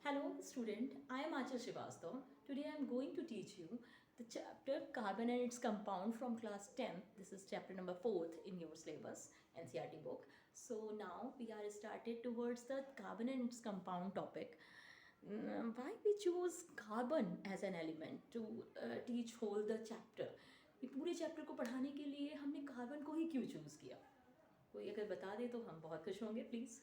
Hello student, I am Achal Srivastav. Today I am going to teach you the chapter Carbon and its Compound from class 10th. This is chapter number 4th in your syllabus NCERT book. So now we are started towards the carbon and its compound topic. Why we choose carbon as an element to teach whole the chapter? ये पूरे chapter को पढ़ाने के लिए हमने carbon को ही क्यों choose किया? कोई अगर बता दे तो हम बहुत खुश होंगे. Please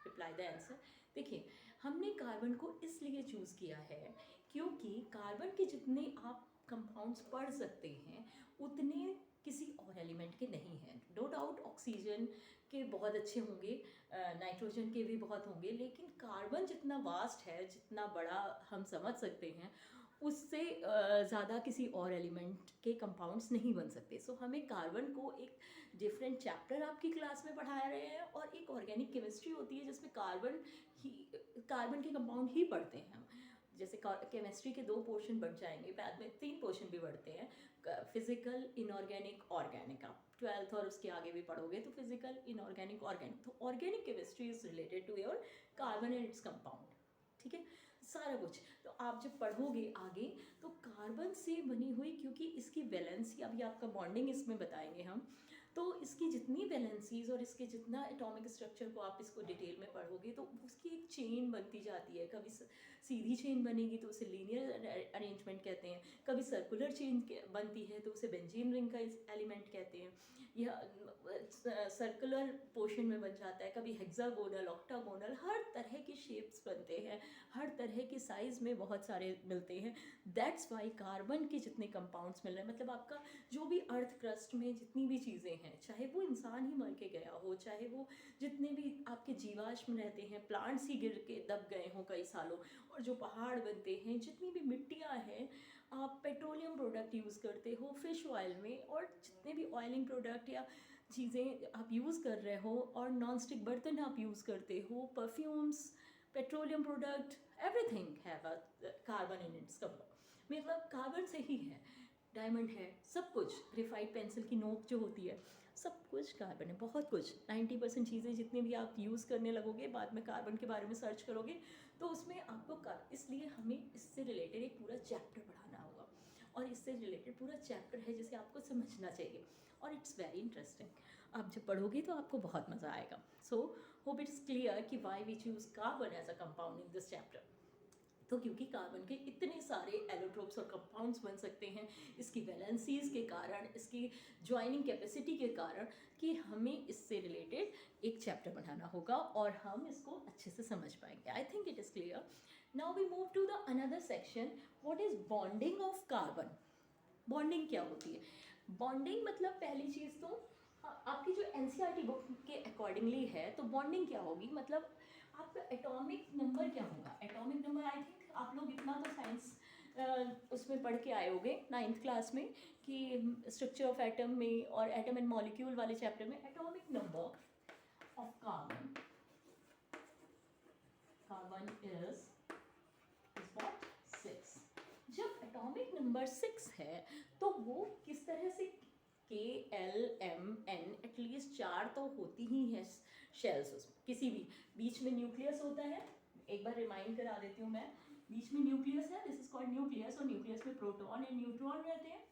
reply the answer. देखिए, हमने कार्बन को इसलिए चूज़ किया है क्योंकि कार्बन के जितने आप कंपाउंड्स पढ़ सकते हैं उतने किसी और एलिमेंट के नहीं हैं. नो डाउट ऑक्सीजन के बहुत अच्छे होंगे, नाइट्रोजन के भी बहुत होंगे, लेकिन कार्बन जितना वास्ट है, जितना बड़ा हम समझ सकते हैं, उससे ज़्यादा किसी और एलिमेंट के कंपाउंड्स नहीं बन सकते. सो हमें कार्बन को एक डिफरेंट चैप्टर आपकी क्लास में पढ़ा रहे हैं और एक ऑर्गेनिक केमिस्ट्री होती है जिसमें कार्बन के कंपाउंड ही पढ़ते हैं हम. जैसे केमिस्ट्री के 2 पोर्शन बढ़ जाएंगे, बाद में 3 पोर्शन भी बढ़ते हैं, फिजिकल, इनऑर्गेनिक, ऑर्गेनिक. आप 12th और उसके आगे भी पढ़ोगे तो फिजिकल, इनऑर्गेनिक, ऑर्गेनिक. तो organic chemistry is related to your carbon and its compound. ठीक है, सारा कुछ. तो आप जब पढ़ोगे आगे तो कार्बन से बनी हुई, क्योंकि इसकी वैलेंसी, अभी आपका बॉन्डिंग इसमें बताएंगे हम, तो इसकी जितनी वैलेंसीज और इसके जितना एटॉमिक स्ट्रक्चर को आप इसको डिटेल में पढ़ोगे तो उसकी एक चेन बनती जाती है. कभी सीधी चेन बनेगी तो उसे लीनियर अरेंजमेंट कहते हैं, कभी सर्कुलर चेन बनती है तो उसे बेंजीन रिंग का एलिमेंट कहते हैं, या सर्कुलर पोर्शन में बन जाता है, कभी हेक्सागोनल, ऑक्टागोनल, हर तरह के शेप्स बनते हैं, हर तरह के साइज़ में बहुत सारे मिलते हैं. दैट्स वाई कार्बन के जितने कंपाउंड्स मिल रहे हैं, मतलब आपका जो भी अर्थ क्रस्ट में जितनी भी चीज़ें हैं, चाहे वो इंसान ही मर के गया हो, चाहे वो जितने भी आपके जीवाश्म रहते हैं, प्लांट्स ही गिर के दब गए हों कई सालों, और जो पहाड़ बनते हैं, जितनी भी मिट्टियाँ हैं, आप पेट्रोलियम प्रोडक्ट यूज़ करते हो फिश ऑयल में, और जितने भी ऑयलिंग प्रोडक्ट या चीज़ें आप यूज़ कर रहे हो, और नॉन स्टिक बर्तन आप यूज़ करते हो, perfumes, petroleum product, everything have a carbon in its compound. मतलब कार्बन से ही है. डायमंड है, सब कुछ, ग्रेफाइट पेंसिल की नोक जो होती है, सब कुछ कार्बन है. बहुत कुछ, 90% चीज़ें जितनी भी आप यूज़ करने लगोगे, बाद में कार्बन के बारे में सर्च करोगे तो उसमें आपको इसलिए हमें इससे रिलेटेड एक पूरा चैप्टर पढ़ाना होगा, और इससे रिलेटेड पूरा चैप्टर है जिसे आपको समझना चाहिए, और इट्स वेरी इंटरेस्टिंग. आप जब पढ़ोगे तो आपको बहुत मज़ा आएगा. सो होप इट्स क्लियर कि why we choose carbon as a compound in this chapter. तो क्योंकि कार्बन के इतने सारे एलोट्रोप्स और कंपाउंड्स बन सकते हैं इसकी वैलेंसीज के कारण, इसकी ज्वाइनिंग कैपेसिटी के कारण, कि हमें इससे रिलेटेड एक चैप्टर बनाना होगा और हम इसको अच्छे से समझ पाएंगे. I think it is clear. Now we move to the another section. What is bonding of carbon? Bonding क्या होती है? बॉन्डिंग मतलब पहली चीज़ तो आपकी जो एनसीईआरटी बुक के अकॉर्डिंगली है, तो बॉन्डिंग क्या होगी, मतलब आपका एटॉमिक नंबर क्या होगा. एटॉमिक नंबर, आई थिंक आप लोग इतना तो साइंस उसमें पढ़ के आए होंगे 9th क्लास में, कि स्ट्रक्चर ऑफ एटम में और एटम एंड मॉलिक्यूल वाले चैप्टर में atomic number of carbon, carbon is what, 6. जब एटॉमिक नंबर 6 है तो वो किस तरह से, KLMN, एटलीस्ट 4 तो होती ही हैं शेल्स उसमें. किसी भी बीच में न्यूक्लियस होता है, एक बार रिमाइंड करा देती हूँ मैं. बीच में न्यूक्लियस है, दिस इज कॉल्ड न्यूक्लियस, और न्यूक्लियस में प्रोटॉन एंड न्यूट्रॉन रहते हैं.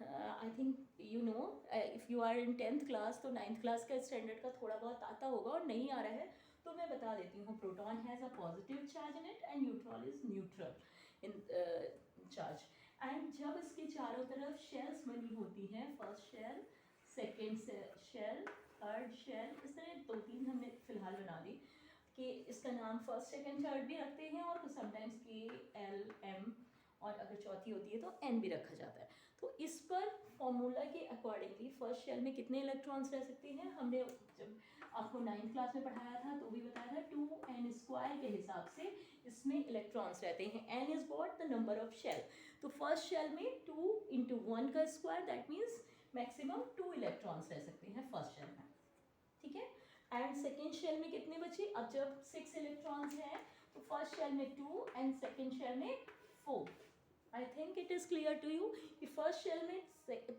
I think you know, if you are in 10th class तो 9th क्लास का स्टैंडर्ड का थोड़ा बहुत आता होगा, और नहीं आ रहा है तो मैं बता देती हूँ. Proton has a positive charge in it and neutron is neutral in charge. And जब इसके चारों तरफ शेल्स बनी होती हैं, first shell, second shell, third shell, इस तरह 2-3 हमने फिलहाल बना दी, कि इसका नाम फर्स्ट, सेकेंड, थर्ड भी रखते हैं, और समटाइम्स KLM, और अगर चौथी होती है तो N भी रखा जाता है. तो इस पर फॉर्मूला के अकॉर्डिंगली फर्स्ट शेल में कितने इलेक्ट्रॉन्स रह सकते हैं, हमने जब आपको 9th क्लास में पढ़ाया था तो भी बताया था, 2n² के हिसाब से इसमें इलेक्ट्रॉन्स रहते हैं. N is what, the number of shell. तो फर्स्ट शेल में 2 × 1 का square, that means maximum 2 electrons रह सकते हैं फर्स्ट शेल में. ठीक है. एंड सेकेंड शेल में कितने बचे, अब जब 6 इलेक्ट्रॉन्स हैं तो फर्स्ट शेल में 2 एंड सेकेंड शेल में 4. I think it is clear to you कि फर्स्ट शेल में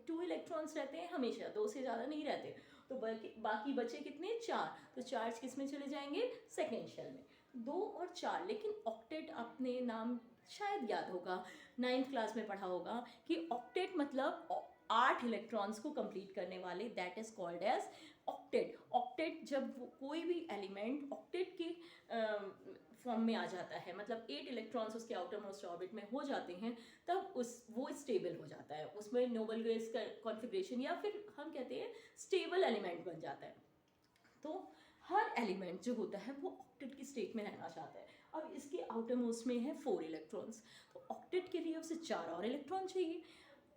2 इलेक्ट्रॉन्स रहते हैं हमेशा, 2 से ज़्यादा नहीं रहते. तो बाकी बचे कितने, 4. तो चार्ज किस में चले जाएंगे, सेकेंड शेल में. 2 और 4, लेकिन ऑक्टेट आपने नाम शायद याद होगा, 9th क्लास में पढ़ा होगा कि ऑक्टेट मतलब 8 इलेक्ट्रॉन्स को कंप्लीट करने वाले, that is called as octet. Octet जब कोई भी एलिमेंट ऑक्टेट के फॉर्म में आ जाता है, मतलब 8 इलेक्ट्रॉन्स उसके आउटर मोस्ट ऑर्बिट में हो जाते हैं, तब वो स्टेबल हो जाता है, उसमें नोबल गैस का कॉन्फ़िगरेशन, या फिर हम कहते हैं स्टेबल एलिमेंट बन जाता है। तो हर एलिमेंट जो होता है वो ऑक्टेट की स्टेट में रहना चाहता है। अब इसके आउटर मोस्ट में है 4 इलेक्ट्रॉन्स, तो ऑक्टेट के लिए उसे 4 और इलेक्ट्रॉन चाहिए।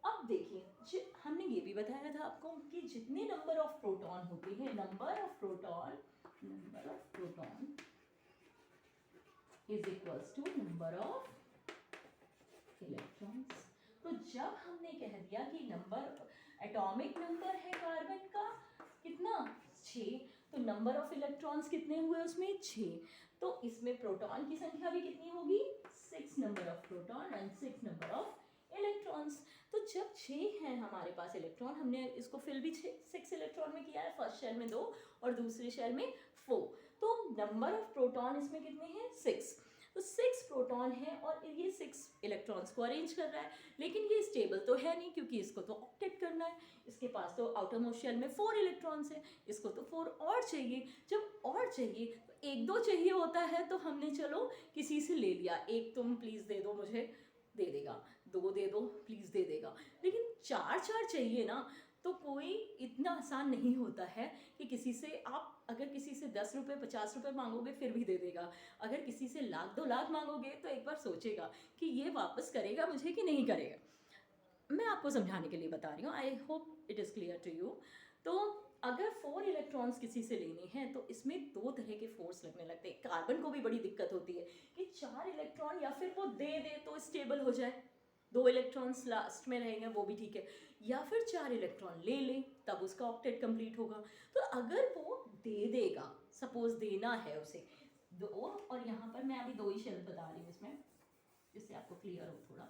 अब देखिए, हमने ये भी बताया था आपको कि जितने नंबर ऑफ प्रोटॉन होते हैं, number of proton is equals to number of electrons. तो जब हमने कह दिया कि नंबर, एटॉमिक नंबर है कार्बन का कितना, 6, तो नंबर ऑफ इलेक्ट्रॉन्स कितने हुए उसमें, 6। तो इसमें प्रोटॉन की संख्या भी कितनी होगी, 6 number of proton and 6 number of electrons. तो जब 6 हैं हमारे पास इलेक्ट्रॉन, हमने इसको फिल भी 6 इलेक्ट्रॉन में किया है, फर्स्ट शेल में 2 और दूसरे शेल में 4, तो नंबर ऑफ प्रोटॉन इसमें कितने हैं, 6। तो 6 प्रोटॉन है और ये 6 इलेक्ट्रॉन्स को अरेंज कर रहा है, लेकिन ये स्टेबल तो है नहीं, क्योंकि इसको तो ऑक्टेट करना है। इसके पास तो आउटर मोस्ट शेल में 4 इलेक्ट्रॉन्स है, इसको तो 4 और चाहिए। जब और चाहिए तो 1-2 चाहिए होता है, तो हमने चलो किसी से ले लिया, 1 तुम प्लीज़ दे दो मुझे, दे देगा, 2 दे दो प्लीज़, दे देगा। लेकिन 4 चाहिए ना, तो कोई इतना आसान नहीं होता है कि किसी से आप अगर किसी से 10 रुपये 50 रुपये मांगोगे फिर भी दे देगा, अगर किसी से लाख 2 लाख मांगोगे तो एक बार सोचेगा कि ये वापस करेगा मुझे कि नहीं करेगा। मैं आपको समझाने के लिए बता रही हूँ, I hope it is clear to you. तो अगर 4 इलेक्ट्रॉन्स किसी से लेने हैं तो इसमें 2 तरह के फोर्स लगने लगते हैं। कार्बन को भी बड़ी दिक्कत होती है कि 4 इलेक्ट्रॉन या फिर वो दे दे तो स्टेबल हो जाए, 2 इलेक्ट्रॉन्स लास्ट में रहेंगे वो भी ठीक है, या फिर 4 इलेक्ट्रॉन ले ले तब उसका ऑक्टेट कंप्लीट होगा। तो अगर वो दे देगा, सपोज देना है उसे 2, और यहाँ पर मैं अभी 2 ही शेल बता रही हूँ इसमें, जिससे आपको क्लियर हो थोड़ा।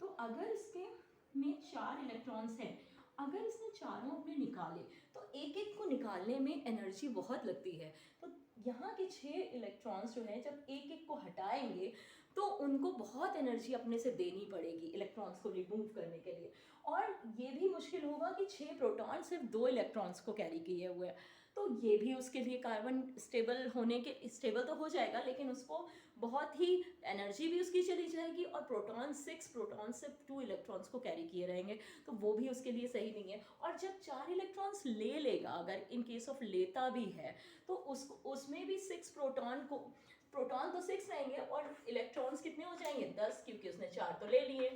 तो अगर इसके में 4 इलेक्ट्रॉन्स हैं, अगर इसने चारों अपने निकाले तो एक एक को निकालने में एनर्जी बहुत लगती है। तो यहाँ के 6 इलेक्ट्रॉन्स जो है जब एक एक को हटाएंगे तो उनको बहुत एनर्जी अपने से देनी पड़ेगी इलेक्ट्रॉन्स को रिमूव करने के लिए, और ये भी मुश्किल होगा कि 6 प्रोटॉन सिर्फ 2 इलेक्ट्रॉन्स को कैरी किए हुए हैं। तो ये भी उसके लिए कार्बन स्टेबल होने के, स्टेबल तो हो जाएगा लेकिन उसको बहुत ही एनर्जी भी उसकी चली जाएगी, और प्रोटॉन 6 प्रोटॉन से 2 इलेक्ट्रॉन्स को कैरी किए रहेंगे, तो वो भी उसके लिए सही नहीं है। और जब 4 इलेक्ट्रॉन्स ले लेगा, अगर इन केस ऑफ लेता भी है, तो उसमें भी 6 प्रोटॉन को, प्रोटॉन तो 6 रहेंगे और इलेक्ट्रॉन्स कितने हो जाएंगे, 10, क्योंकि उसने 4 तो ले लिए,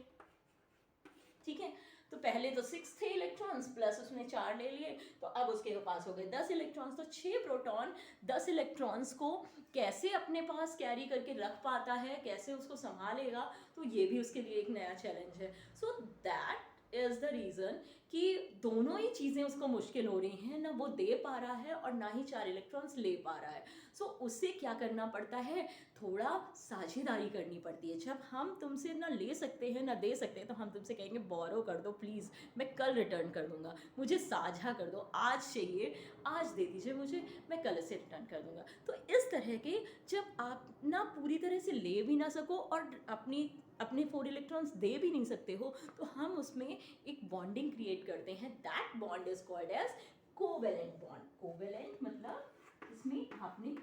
ठीक है। तो पहले तो 6 थे इलेक्ट्रॉन्स, प्लस उसने 4 ले लिए, तो अब उसके पास हो गए 10 इलेक्ट्रॉन्स। तो 6 प्रोटॉन 10 इलेक्ट्रॉन्स को कैसे अपने पास कैरी करके रख पाता है, कैसे उसको संभालेगा, तो ये भी उसके लिए एक नया चैलेंज है। So that is the reason कि दोनों ही चीज़ें उसको मुश्किल हो रही हैं, ना वो दे पा रहा है और ना ही 4 इलेक्ट्रॉन्स ले पा रहा है। सो उससे क्या करना पड़ता है, थोड़ा साझेदारी करनी पड़ती है। जब हम तुमसे ना ले सकते हैं ना दे सकते हैं, तो हम तुमसे कहेंगे बोरो कर दो प्लीज़, मैं कल रिटर्न कर दूंगा, मुझे साझा कर दो, आज चाहिए आज दे दीजिए मुझे, मैं कल से रिटर्न कर दूंगा। तो इस तरह के, जब आप ना पूरी तरह से ले भी ना सको और अपने 4 इलेक्ट्रॉन्स दे भी नहीं सकते हो, तो हम उसमें एक बॉन्डिंग क्रिएट करते हैं, that bond is called as covalent bond. Covalent मतलब इसमें आपने,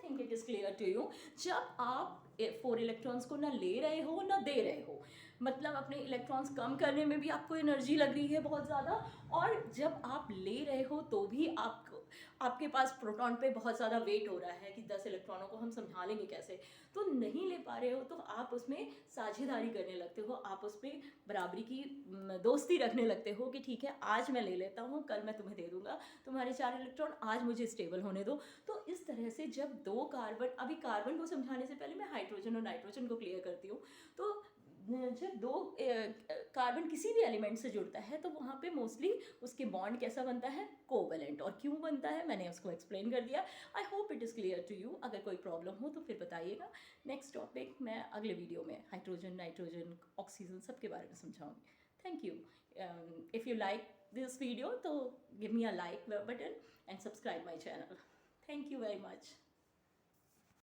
think it is clear to you, जब आप 4 इलेक्ट्रॉन्स को ना ले रहे हो ना दे रहे हो, मतलब अपने इलेक्ट्रॉन्स कम करने में भी आपको एनर्जी लग रही है बहुत ज़्यादा, और जब आप ले रहे हो तो भी आपके पास प्रोटॉन पे बहुत ज़्यादा वेट हो रहा है कि 10 इलेक्ट्रॉनों को हम संभालेंगे कैसे, तो नहीं ले पा रहे हो, तो आप उसमें साझेदारी करने लगते हो, आप उसमें बराबरी की दोस्ती रखने लगते हो कि ठीक है आज मैं ले लेता हूँ, कल मैं तुम्हें दे दूँगा तुम्हारे 4 इलेक्ट्रॉन, आज मुझे स्टेबल होने दो। तो इस तरह से जब 2 कार्बन, अभी कार्बन को समझाने से पहले मैं हाइड्रोजन और नाइट्रोजन को क्लियर करती हूँ। तो जब 2 कार्बन किसी भी एलिमेंट से जुड़ता है तो वहाँ पे मोस्टली उसके बॉन्ड कैसा बनता है, कोवेलेंट। और क्यों बनता है मैंने उसको एक्सप्लेन कर दिया। I hope it is clear to you. अगर कोई प्रॉब्लम हो तो फिर बताइएगा। नेक्स्ट टॉपिक मैं अगले वीडियो में हाइड्रोजन, नाइट्रोजन, ऑक्सीजन सब के बारे में समझाऊंगी। Thank you. If you like this video, so give me a like button and subscribe my channel. Thank you very much.